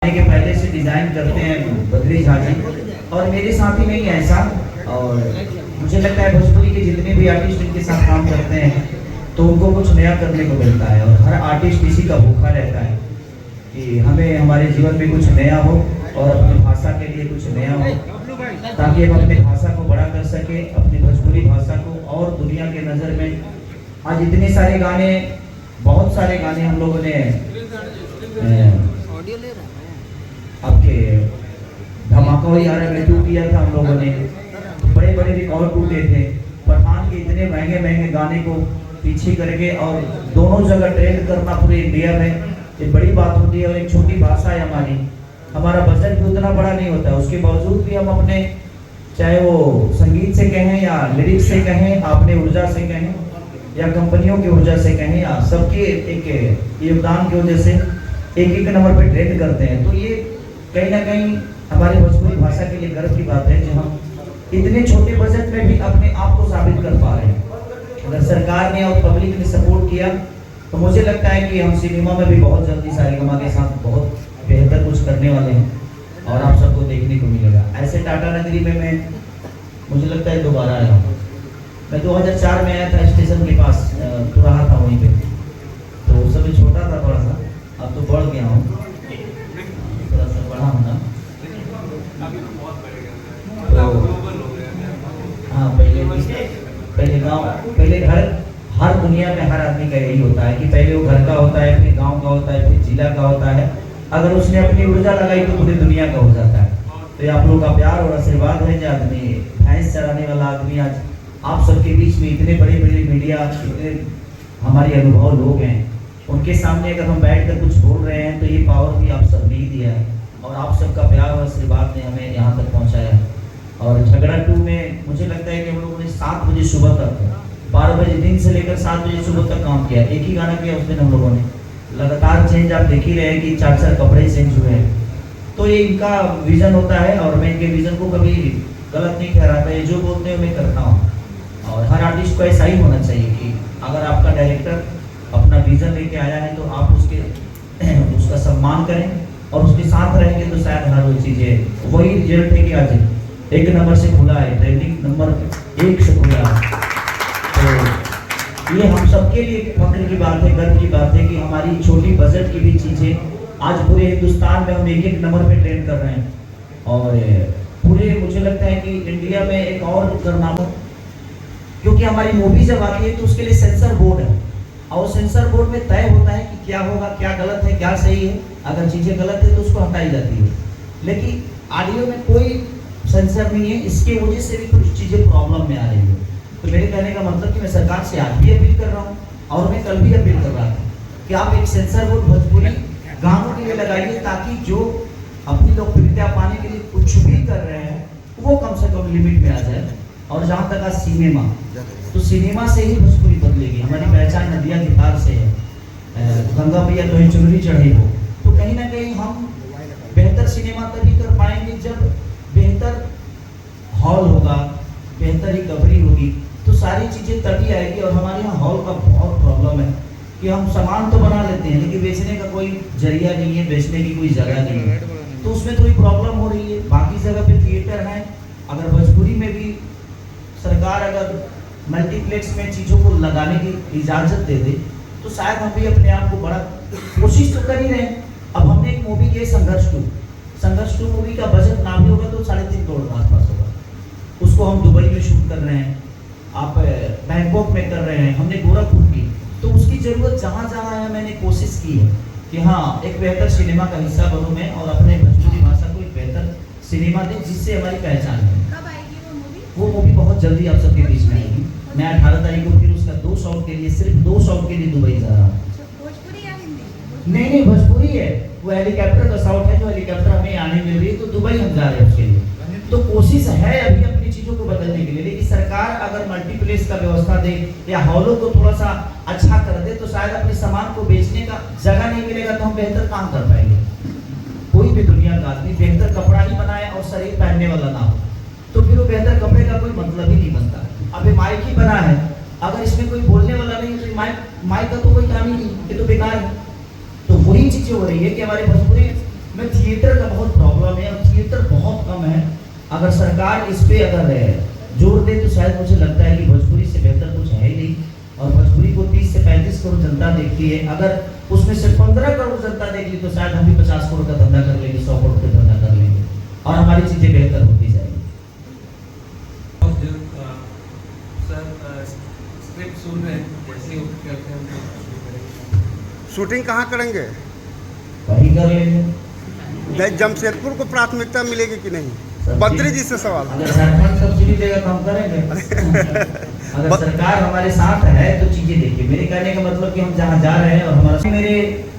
के पहले से डिज़ाइन करते हैं बद्री झा जी, और मेरे साथ ही नहीं है ऐसा। और मुझे लगता है भोजपुरी के जितने भी आर्टिस्ट इनके साथ काम करते हैं तो उनको कुछ नया करने को मिलता है, और हर आर्टिस्ट इसी का भूखा रहता है कि हमें हमारे जीवन में कुछ नया हो और अपनी भाषा के लिए कुछ नया हो, ताकि हम अपनी भाषा को बड़ा कर सके, अपनी भोजपुरी भाषा को और दुनिया के नज़र में। आज इतने सारे गाने, बहुत सारे गाने हम लोगों ने आपके धमाका यार में टू किया था हम लोगों ने, बड़े बड़े रिकॉर्ड टूटे थे। पठान के इतने महंगे महंगे गाने को पीछे करके और दोनों जगह ट्रेंड करना पूरे इंडिया में एक बड़ी बात होती है। और एक छोटी भाषा है हमारी, हमारा बजट भी उतना बड़ा नहीं होता, उसके बावजूद भी हम अपने, चाहे वो संगीत से कहें या लिरिक्स से कहें, अपने ऊर्जा से कहें या कंपनियों की ऊर्जा से कहें, या सबके एक योगदान की वजह से एक एक नंबर पे ट्रेंड करते हैं। तो ये कहीं ना कहीं हमारे भोजपुरी भाषा के लिए गर्व की बात है कि हम इतने छोटे बजट में भी अपने आप को साबित कर पा रहे हैं। अगर सरकार ने और पब्लिक ने सपोर्ट किया तो मुझे लगता है कि हम सिनेमा में भी बहुत जल्दी सारेगामा के साथ बहुत बेहतर कुछ करने वाले हैं और आप सबको देखने को मिलेगा। ऐसे टाटा नगरी में मैं, मुझे लगता है दोबारा आया हूँ। मैं 2004 में आया था, स्टेशन के पास तो रहा था वहीं पे, तो उस समय छोटा था थोड़ा सा, अब तो बढ़ गया हूँ, थोड़ा सा बड़ा हूँ ना। तो हाँ, पहले गाँव, पहले घर, हर दुनिया में हर आदमी का यही होता है कि पहले वो घर का होता है, फिर गांव का होता है, फिर जिला का होता है। अगर उसने अपनी ऊर्जा लगाई तो पूरी दुनिया का हो जाता है। तो ये आप लोगों का प्यार और आशीर्वाद है जो आदमी, भैंस चराने वाला आदमी आज आप सबके बीच में, इतने बड़े बड़े मीडिया, इतने हमारे अनुभव लोग हैं, उनके सामने अगर हम बैठ कर कुछ बोल रहे हैं तो ये पावर भी आप सब ने ही दिया है, और आप सबका प्यार और आशीर्वाद ने हमें यहाँ तक पहुँचाया। और झगड़ा 2 में मुझे लगता है कि हम लोगों ने 7 बजे सुबह तक, 12 बजे दिन से लेकर 7 बजे सुबह तक काम किया। एक ही गाना किया उस दिन हम लोगों ने, लगातार चेंज आप देख ही रहे हैं कि 4 कपड़े चेंज हुए हैं। तो ये इनका विज़न होता है और मैं इनके विज़न को कभी गलत नहीं ठहराता, ये जो बोलते हैं मैं करता हूँ। और हर आर्टिस्ट को ऐसा ही होना चाहिए कि अगर आपका डायरेक्टर अपना विज़न लेके आया है तो आप उसका सम्मान करें और उसके साथ रहेंगे तो शायद हर वो चीज़ें, वही रिजल्ट है कि आज 1 नंबर से खुला है, ट्रेंडिंग नंबर 1 से खुला है। तो ये हम सबके लिए फख्र की बात है, गर्व की बात है कि हमारी छोटी बजट की भी चीज़ें आज पूरे हिंदुस्तान में हम 1 नंबर पे ट्रेंड कर रहे हैं। और पूरे, मुझे लगता है कि इंडिया में एक और करना हो, क्योंकि हमारी मूवी जब आती है तो उसके लिए सेंसर बोर्ड है, और सेंसर बोर्ड में तय होता है कि क्या होगा, क्या गलत है, क्या सही है। अगर चीज़ें गलत है तो उसको हटाई जाती है, लेकिन ऑडियो में कोई सेंसर नहीं है, इसके वजह से भी कुछ चीज़ें प्रॉब्लम में आ रही है। तो मेरे कहने का मतलब कि मैं सरकार से आज भी अपील कर रहा हूँ और मैं कल भी अपील कर रहा था कि आप एक सेंसर बोर्ड भोजपुरी गानों के लिए लगाइए, ताकि जो अपनी लोकप्रियता पाने के लिए कुछ भी कर रहे हैं वो कम से कम लिमिट में आ जाए। और जहाँ तक आज सिनेमा, तो सिनेमा से ही भोजपुरी बदलेगी। हमारी पहचान नदिया के पार से है, गंगा मैया तो चुनरी चढ़ी हो। तो कहीं ना कहीं हम बेहतर सिनेमा तभी कर पाएंगे जब बेहतर हॉल होगा, बेहतर रिकवरी होगी, तो सारी चीज़ें तभी आएगी। और हमारे यहाँ हॉल का बहुत प्रॉब्लम है कि हम सामान तो बना लेते हैं लेकिन बेचने का कोई जरिया नहीं है, बेचने की कोई जगह नहीं है, तो उसमें थोड़ी प्रॉब्लम हो रही है। बाकी जगह पे थिएटर है, अगर भोजपुरी में भी सरकार अगर मल्टीप्लेक्स में चीज़ों को लगाने की इजाज़त दे दे तो शायद हम भी अपने आप को बड़ा, कोशिश तो कर ही रहे हैं। अब हमने एक मूवी की संघर्ष 2 मूवी का बजट ना भी होगा तो 3.5 करोड़ के आसपास होगा। उसको हम दुबई में शूट कर रहे हैं, आप बैंकॉक में कर रहे हैं, हमने गोरखपुर की। तो उसकी ज़रूरत जहाँ जहाँ है मैंने कोशिश की है कि हाँ, एक बेहतर सिनेमा का हिस्सा बनूँ मैं और अपने भोजपुरी भाषा को एक बेहतर सिनेमा दें जिससे हमारी पहचान है। वो मूवी बहुत जल्दी आप सबके बीच में आएगी। मैं 18 तारीख को फिर उसका 2 शॉट के लिए, सिर्फ 2 शॉट के लिए दुबई जा रहा हूँ। नहीं, भोजपुरी है, वो हेलीकॉप्टर का शॉट है, जो हेलीकॉप्टर हमें आने मिल रही है, तो दुबई हम जा रहे हैं उसके लिए। तो कोशिश है अभी अपनी चीज़ों को बदलने के लिए, लेकिन सरकार अगर मल्टीप्लेक्स का व्यवस्था दे या हॉलों को थोड़ा सा अच्छा कर दे तो शायद अपने सामान को बेचने का जगह नहीं मिलेगा, तो हम बेहतर काम कर पाएंगे। कोई भी दुनिया का आदमी बेहतर कपड़ा ही बनाए और शरीर पहनने वाला ना हो तो फिर वो बेहतर कपड़े का कोई मतलब ही नहीं बनता। अब ये माइक ही बना है, अगर इसमें कोई बोलने वाला नहीं तो माइक का तो कोई काम ही नहीं, ये तो बेकार है। तो वही चीज़ें हो रही है कि हमारे भोजपुरी में थिएटर का बहुत प्रॉब्लम है और थिएटर बहुत कम है। अगर सरकार इस पे अगर जोर दे तो शायद मुझे लगता है कि भोजपुरी से बेहतर कुछ है ही नहीं। और भोजपुरी को 30 से 35 करोड़ जनता देखती है, अगर उसमें से 15 करोड़ जनता देख ली तो शायद हम भी 50 करोड़ का धंधा कर लेंगे, 100 करोड़ का धंधा कर लेंगे और हमारी चीजें बेहतर होती जाएगी। शूटिंग कहाँ करेंगे? वही कर लेंगे। जमशेदपुर को प्राथमिकता मिलेगी कि नहीं? मंत्री जी से सवाल। अगर सरकार सब्सिडी देगा तो हम करेंगे। अगर सरकार हमारे साथ है तो चीजें देखिए। मेरे कहने का मतलब कि हम जहाँ जा रहे हैं और हमारा मेरे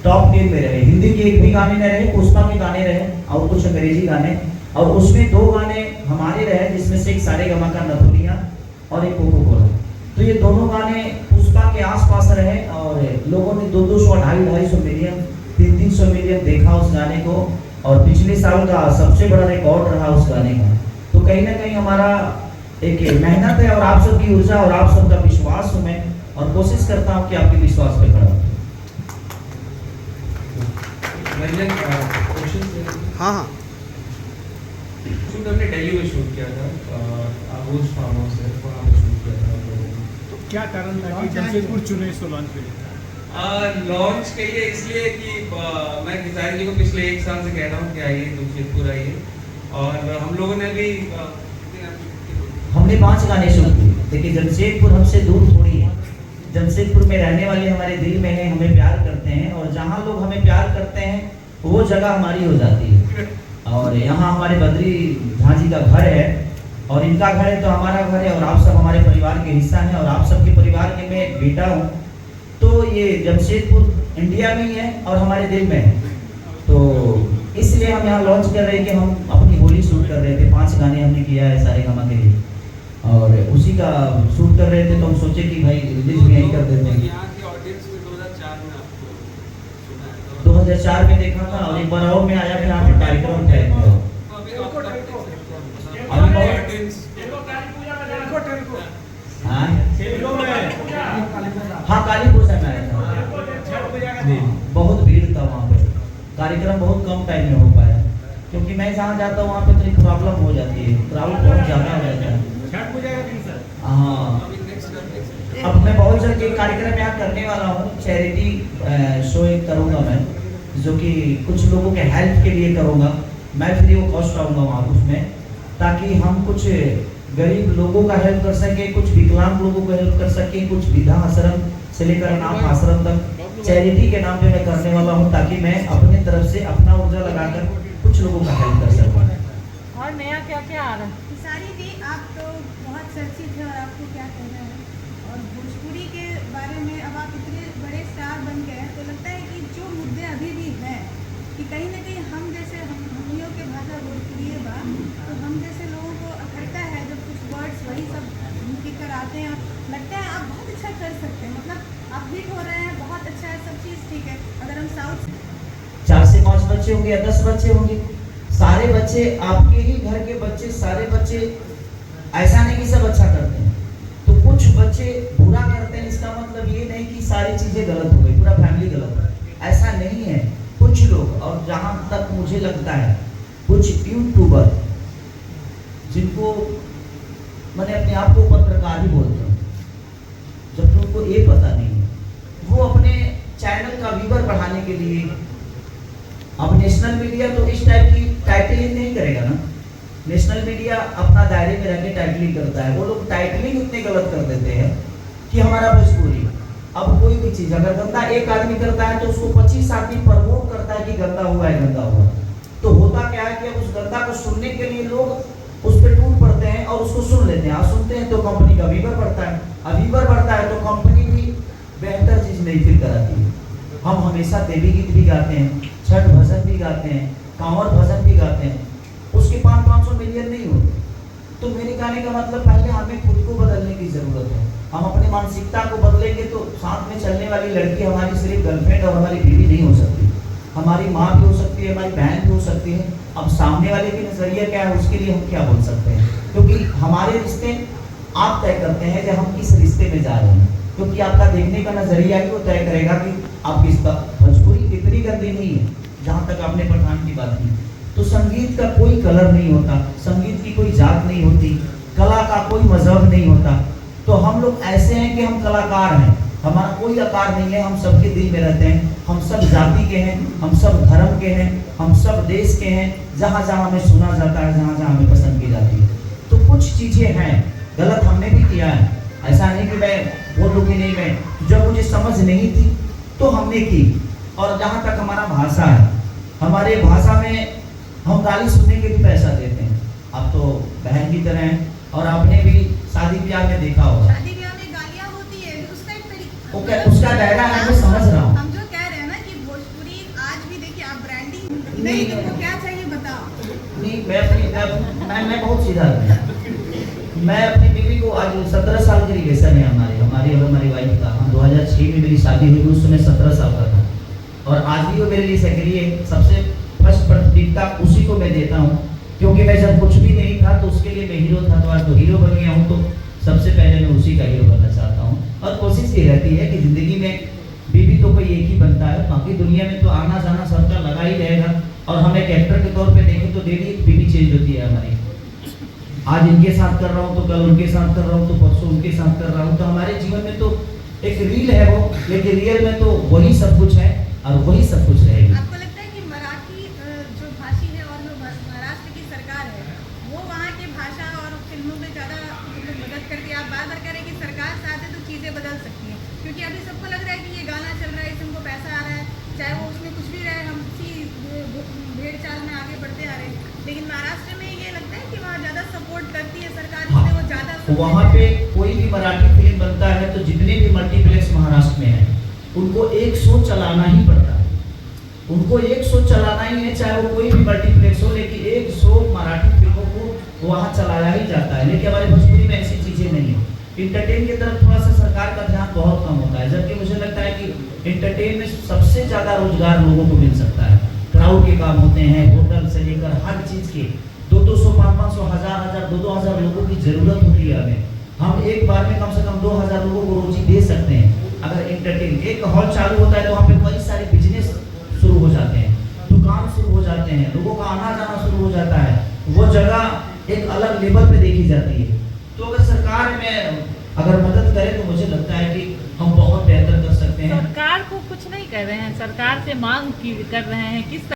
टॉप 10 में रहे, हिंदी के एक भी गाने न रहे, पुष्पा के गाने रहे और कुछ अंग्रेजी गाने, और उसमें 2 गाने हमारे रहे जिसमें से एक सारेगामा का नथुनिया और एक कोको कोला। तो ये दोनों गाने पुष्पा के आसपास रहे और लोगों ने 200, 250 मिलियन, 300 मिलियन देखा उस गाने को। और पिछले साल का सबसे बड़ा रिकॉर्ड रहा उस गाने का। तो कहीं ना कहीं हमारा एक मेहनत है और आप सबकी ऊर्जा और आप सबका विश्वास हूँ मैं, और कोशिश करता हूँ कि आपके विश्वास पे खड़ा हूँ। हाँ हाँ, शूट हमने दिल्ली में शूट किया था, आगोश फार्म हाउस है, वहाँ पे शूट किया था। तो क्या कारण था कि जमशेदपुर चुने इसको लॉन्च के लिए? लॉन्च कहिए इसलिए कि मैं किसारी जी को पिछले 1 साल से कह रहा हूँ कि आइए जमशेदपुर आइए, और हम लोगों ने भी हमने 5 गाने शूट किए। देखिए जमशेदपुर हमसे दूर थोड़ी है, जमशेदपुर में रहने वाले हमारे दिल में है, हमें प्यार करते हैं, और जहाँ लोग हमें प्यार करते हैं वो जगह हमारी हो जाती है। और यहाँ हमारे बद्री झांझी का घर है और इनका घर है तो हमारा घर है, और आप सब हमारे परिवार के हिस्सा हैं, और आप सबके परिवार के मैं एक बेटा हूँ। तो ये जमशेदपुर इंडिया में ही है और हमारे दिल में है, तो इसलिए हम यहाँ लॉन्च कर रहे हैं कि हम अपनी होली शूट कर रहे थे। 5 गाने हमने किया है सारेगामा के लिए और उसी का शूट कर रहे थे, तो हम सोचे कि भाई रिलीज भी यहीं कर देते हैं। 2004 में देखा था और एक बार और में आया फिर यहाँ पे कार्यक्रम था। हाँ काली पूजा में आया था, बहुत भीड़ था वहाँ पे, कार्यक्रम बहुत कम टाइम में हो पाया क्योंकि मैं जहाँ जाता हूँ वहाँ पे थोड़ी प्रॉब्लम हो जाती है, क्राउड बहुत ज़्यादा हो जाता है। हाँ, अब मैं बहुत जल्द एक कार्यक्रम यहाँ करने वाला हूँ, चैरिटी शो एक करूँगा मैं, जो कि कुछ लोगों के हेल्प के लिए करूँगा। मैं फ्री ऑफ कॉस्ट आऊँगा वहाँ उसमें, ताकि हम कुछ गरीब लोगों का हेल्प कर सके, कुछ विकलांग लोगों को हेल्प कर सके, कुछ वृद्धा आश्रम से लेकर अनाथ आश्रम तक चैरिटी के नाम पे मैं करने वाला हूँ, ताकि मैं अपने तरफ से अपना ऊर्जा लगाकर कुछ लोगों का हेल्प कर सकूँ। और नया क्या क्या आ रहा है? किसारी जी, आप तो बहुत चर्चित है और आपको क्या कहना है, और भोजपुरी के बारे में अब आप इतने बड़े स्टार बन गए हैं, तो लगता है कि जो मुद्दे अभी भी हैं कि कहीं ना कहीं हम जैसे हमियों के भाषा भोजपुरी बा, तो हम जैसे लोगों को अखरता है जब कुछ वर्ड्स वही सब लिख कर आते हैं। लगता है आप बहुत अच्छा कर सकते हैं, मतलब आप हिट हो रहे हैं, बहुत अच्छा है, सब चीज़ ठीक है। अगर हम साउथ 4 से 5 बच्चे होंगे या 10 बच्चे होंगे, सारे बच्चे आपके ही घर के बच्चे, सारे बच्चे ऐसा नहीं कि सब अच्छा करते हैं, तो कुछ बच्चे बुरा करते हैं। इसका मतलब ये नहीं कि सारी चीजें गलत हो गई, पूरा फैमिली गलत है, ऐसा नहीं है। कुछ लोग, और जहां तक मुझे लगता है कुछ यूट्यूबर जिनको मैंने अपने आप को पत्रकार ही बोलता हूँ, जब उनको ये पता नहीं है, वो अपने चैनल का व्यूअर बढ़ाने के लिए, अब नेशनल मीडिया तो इस टाइप की टाइटलिंग नहीं करेगा ना, नेशनल मीडिया अपना दायरे में रहकर टाइटलिंग करता है। वो लोग टाइटलिंग इतने गलत कर देते हैं कि हमारा भोजपुरी, अब कोई भी चीज अगर गंदा एक आदमी करता है तो उसको 25 आदमी प्रमोट करता है कि गंदा हुआ है, गंदा हुआ। तो होता क्या है कि अब उस गंदा को सुनने के लिए लोग उस पर टूट पड़ते हैं और उसको सुन लेते हैं। आप सुनते हैं तो कंपनी का व्यूअर बढ़ता है, अब व्यूअर बढ़ता है तो कंपनी भी बेहतर चीज नहीं फील कराती है। हम हमेशा देवी गीत भी गाते हैं, छठ भजन भी गाते हैं, कांवर भजन भी गाते हैं, उसके 500-500 मिलियन नहीं होते। तो मेरे कहने का मतलब पहले हमें खुद को बदलने की जरूरत है। हम अपनी मानसिकता को बदलेंगे तो साथ में चलने वाली लड़की हमारी सिर्फ गर्लफ्रेंड और हमारी बीवी नहीं हो सकती, हमारी माँ भी हो सकती है, हमारी बहन भी हो सकती है। अब सामने वाले की नजरिया क्या है उसके लिए हम क्या बोल सकते हैं, क्योंकि हमारे रिश्ते आप तय करते हैं कि हम किस रिश्ते में जा रहे हैं, क्योंकि आपका देखने का नजरिया ही वो तय करेगा कि आप किस। भोजपुरी इतनी गंदी नहीं है जहाँ तक आपने पठान की बात की, तो संगीत का कोई कलर नहीं होता, संगीत की कोई जात नहीं होती, कला का कोई मजहब नहीं होता। तो हम लोग ऐसे हैं कि हम कलाकार हैं, हमारा कोई आकार नहीं है, हम सबके दिल में रहते हैं, हम सब जाति के हैं, हम सब धर्म के हैं, हम सब देश के हैं, जहाँ जहाँ हमें सुना जाता है, जहाँ जहाँ हमें पसंद की जाती है। तो कुछ चीज़ें हैं, गलत हमने भी किया है, ऐसा नहीं कि मैं बोल दूँ कि नहीं, मैं जब मुझे समझ नहीं थी तो हमने की। और जहाँ तक हमारा भाषा है, हमारे भाषा में हम गाली सुनने के भी पैसा देते हैं। आप तो बहन की तरह हैं और आपने भी शादी ब्याह में देखा होगा, शादी ब्याह में गालियाँ होती है, उसका एक तरीका, उसका दायरा है, मैं समझ रहा हूँ। हम जो कह रहे हैं ना कि भोजपुरी आज भी देखिए आप ब्रांडिंग नहीं, तुमको क्या चाहिए बताओ। नहीं, मैं बहुत सीधा हूँ। मैं अपनी बीवी को आज 17 साल की रिलेशन है हमारी और हमारी वाइफ का। 2006 में मेरी शादी हुई, उस समय 17 साल का था और आज भी वो मेरे लिए सेक्रेटरी है। सबसे फर्स्ट प्राथमिकता उसी को मैं देता हूँ, क्योंकि मैं जब कुछ भी नहीं था तो उसके लिए मैं हीरो था, तो आज तो हीरो बन गया हूँ, तो सबसे पहले मैं उसी का हीरो बनना चाहता हूँ। और कोशिश ये रहती है कि जिंदगी में बीवी तो कोई एक ही बनता है, बाकी दुनिया में तो आना जाना सबका लगा ही रहेगा। और हम एक एक्टर के तौर पे देखें तो डेली एक बीवी चेंज होती है हमारी। आज इनके साथ कर रहा हूँ तो कल उनके साथ कर रहा हूँ, तो परसों उनके साथ कर रहा हूँ। तो हमारे जीवन में तो एक रील है वो, लेकिन रियल में तो वही सब कुछ है और वही सब कुछ रहेगी। आपको लगता है कि मराठी जो भाषी है और जो महाराष्ट्र की सरकार है वो वहाँ की भाषा और फिल्मों में ज़्यादा मदद करती है? आप बार बार कह रहे हैं कि सरकार साथ है तो चीज़ें बदल सकती हैं, क्योंकि अभी सबको लग रहा है कि ये गाना चल रहा है, इससे हमको पैसा आ रहा है, चाहे वो उसमें कुछ भी रहे, हम इसी भेड़ चाल में आगे बढ़ते आ रहे हैं। लेकिन महाराष्ट्र में ये लगता है कि वहाँ ज़्यादा सपोर्ट करती है सरकार, इसलिए वो ज़्यादा वहाँ पे कोई भी मराठी फिल्म बनता है तो जितने भी मल्टीप्लेक्स महाराष्ट्र में है उनको एक शो चलाना ही पड़ता है, उनको एक शो चलाना ही है, चाहे वो कोई भी मल्टीप्लेक्स हो, लेकिन एक शो मराठी फिल्मों को वहाँ चलाया ही जाता है। लेकिन हमारे भोजपुरी में ऐसी चीजें नहीं है। इंटरटेन की तरफ थोड़ा सा सरकार का ध्यान बहुत कम होता है, जबकि मुझे लगता है कि इंटरटेन में सबसे ज्यादा रोजगार लोगों को मिल सकता है। क्राउड के काम होते हैं, होटल से लेकर हर चीज के 200, 500, 1000, 2,000 लोगों की जरूरत होती है हमें। हम एक बार में कम से कम 2000 लोगों को रोजी दे सकते हैं। अगर इंटरटेन एक हॉल चालू होता है तो वहाँ पे कई सारे बिजनेस शुरू हो जाते हैं, दुकान शुरू हो जाते हैं, लोगों का आना जाना शुरू हो जाता है, वो जगह एक अलग लेवल पे देखी जाती है। तो अगर सरकार में अगर मदद करे तो मुझे लगता है कि हम बहुत बेहतर कर सकते हैं। सरकार को कुछ नहीं कर रहे हैं, सरकार से मांग कर रहे हैं किस